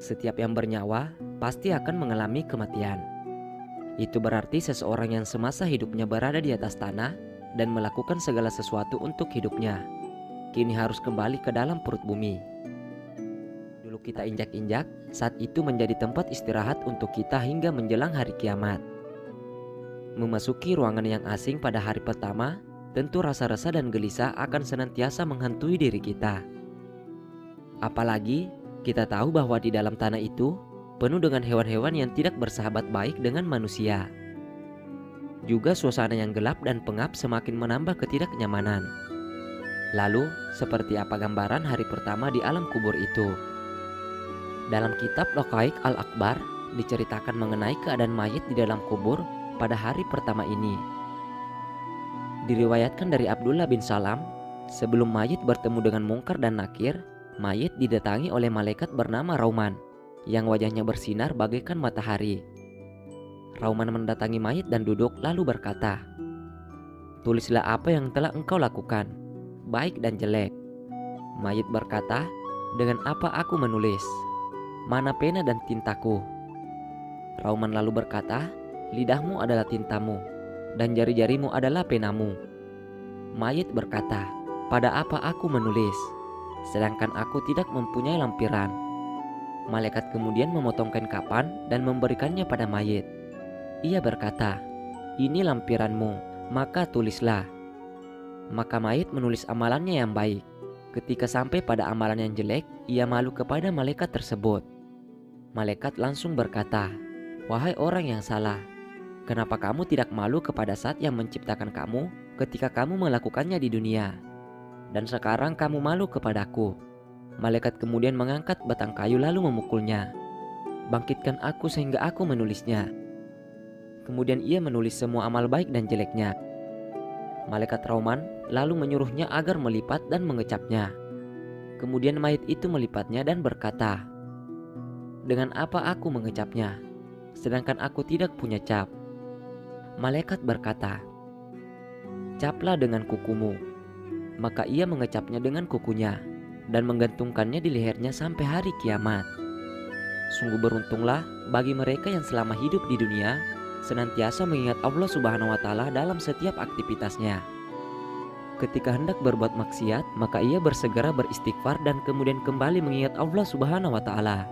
Setiap yang bernyawa pasti akan mengalami kematian. Itu berarti seseorang yang semasa hidupnya berada di atas tanah dan melakukan segala sesuatu untuk hidupnya, kini harus kembali ke dalam perut bumi. Dulu kita injak-injak, saat itu menjadi tempat istirahat untuk kita hingga menjelang hari kiamat. Memasuki ruangan yang asing pada hari pertama, tentu rasa resah dan gelisah akan senantiasa menghantui diri kita. Apalagi kita tahu bahwa di dalam tanah itu penuh dengan hewan-hewan yang tidak bersahabat baik dengan manusia. Juga suasana yang gelap dan pengap semakin menambah ketidaknyamanan. Lalu, seperti apa gambaran hari pertama di alam kubur itu? Dalam kitab Raqaiq Al-Akbar diceritakan mengenai keadaan mayit di dalam kubur pada hari pertama ini. Diriwayatkan dari Abdullah bin Salam, sebelum mayit bertemu dengan Mungkar dan Nakir, mayit didatangi oleh malaikat bernama Rauman yang wajahnya bersinar bagaikan matahari. Rauman mendatangi mayit dan duduk lalu berkata, "Tulislah apa yang telah engkau lakukan, baik dan jelek." Mayit berkata, "Dengan apa aku menulis? Mana pena dan tintaku?" Rauman lalu berkata, "Lidahmu adalah tintamu, dan jari-jarimu adalah penamu." Mayit berkata, "Pada apa aku menulis, sedangkan aku tidak mempunyai lampiran?" Malaikat kemudian memotongkan kapan dan memberikannya pada mayit. Ia berkata, "Ini lampiranmu, maka tulislah." Maka mayit menulis amalannya yang baik. Ketika sampai pada amalan yang jelek, ia malu kepada malaikat tersebut. Malaikat langsung berkata, "Wahai orang yang salah, kenapa kamu tidak malu kepada Zat yang menciptakan kamu ketika kamu melakukannya di dunia? Dan sekarang kamu malu kepadaku." Malaikat kemudian mengangkat batang kayu lalu memukulnya. "Bangkitkan aku sehingga aku menulisnya." Kemudian ia menulis semua amal baik dan jeleknya. Malaikat Rauman lalu menyuruhnya agar melipat dan mengecapnya. Kemudian mayit itu melipatnya dan berkata, "Dengan apa aku mengecapnya, sedangkan aku tidak punya cap?" Malaikat berkata, "Caplah dengan kukumu." Maka ia mengecapnya dengan kukunya dan menggantungkannya di lehernya sampai hari kiamat. Sungguh beruntunglah bagi mereka yang selama hidup di dunia senantiasa mengingat Allah Subhanahu wa Ta'ala dalam setiap aktivitasnya. Ketika hendak berbuat maksiat, maka ia bersegera beristighfar dan kemudian kembali mengingat Allah Subhanahu wa Ta'ala.